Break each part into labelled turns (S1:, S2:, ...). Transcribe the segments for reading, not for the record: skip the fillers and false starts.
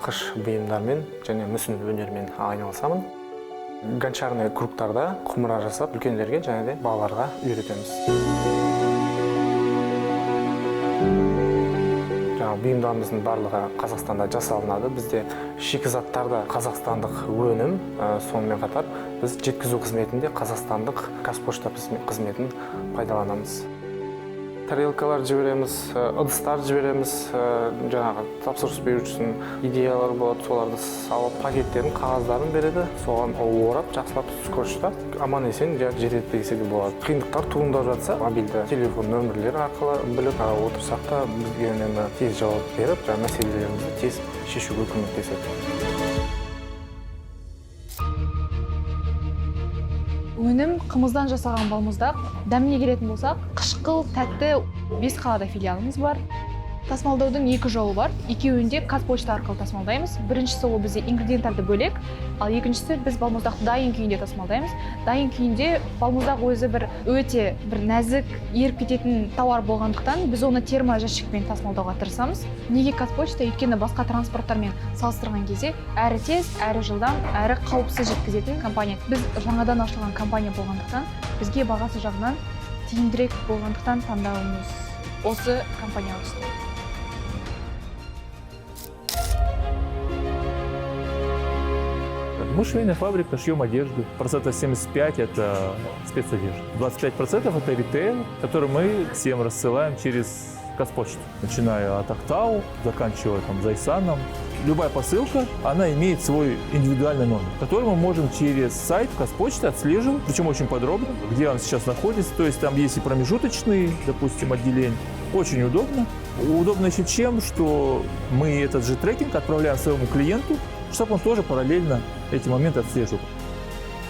S1: нақыш бұйымдармен және мүсін өнермен айналысамын. Гончарный кругтарда құмыра жасап, үлкендерге және де балаларға үйретеміз. Бұйымдарымыздың барлығы Қазақстанда жасалынады. Бізде шикізаттар да қазақстандық өнім, сонымен қатар біз жеткізу қызметінде қазақстандық Қазпошта қызметін пайдаланамыз. Тарелкалар жібереміз, ыдыстар жібереміз, жаңағы тапсырыс берушінің идеялары болады, соларды салып пакеттерін, қағаздарын береді, соған орап, жақсылап скотчтап, аман есен жетеді десе де болады. Қиындықтар туындап жатса, мобильді телефон нөмірлері арқылы біліп отырсақ та бізге тез жауап беріп, мәселелерімізді тез шешуге көмектеседі.
S2: Өнім қымыздан жасаған балмұздақ. Дәміне келетін болсақ, қышқыл, тәтті 5 қалада филиалымыз бар. Тасымалдаудың 2 жолы бар. Екеуінде Қазпошта арқылы тасымалдаймыз. Біріншісі ол бізде ингредиенттарды бөлек, ал екіншісі біз балмұздақты дайын күйінде тасымалдаймыз. Дайын күйінде балмұздақ өзі өте нәзік, еріп кететін тауар болғандықтан біз оны терможәшікпен тасымалдауға тырысамыз. Неге Қазпошта? Өйткені басқа транспорттармен салыстырған кезде әрі тез, әрі жылдам, әрі қауіпсіз жеткізетін компания. Біз жаңадан ашылған компания болғандықтан, бізге бағасы жағынан тиімдірек болғандықтан таңдауымыз осы компанияға түсті.
S3: Мы швейная фабрика, шьем одежду. 75% это спецодежда. 25% это ритейл, который мы всем рассылаем через Қазпочту. Начиная от Актау, заканчивая Зайсаном. Любая посылка, она имеет свой индивидуальный номер, который мы можем через сайт Қазпочты отслеживать, причем очень подробно, где он сейчас находится. То есть там есть и промежуточные, допустим, отделения. Очень удобно. Удобно еще чем, что мы этот же трекинг отправляем своему клиенту, чтобы он тоже параллельно эти моменты отслеживал.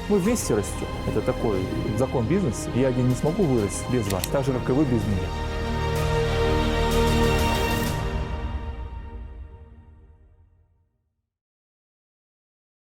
S3: Мы вместе растем. Это такой закон бизнеса. Я один не смогу вырасти без вас, так же, как и вы без меня.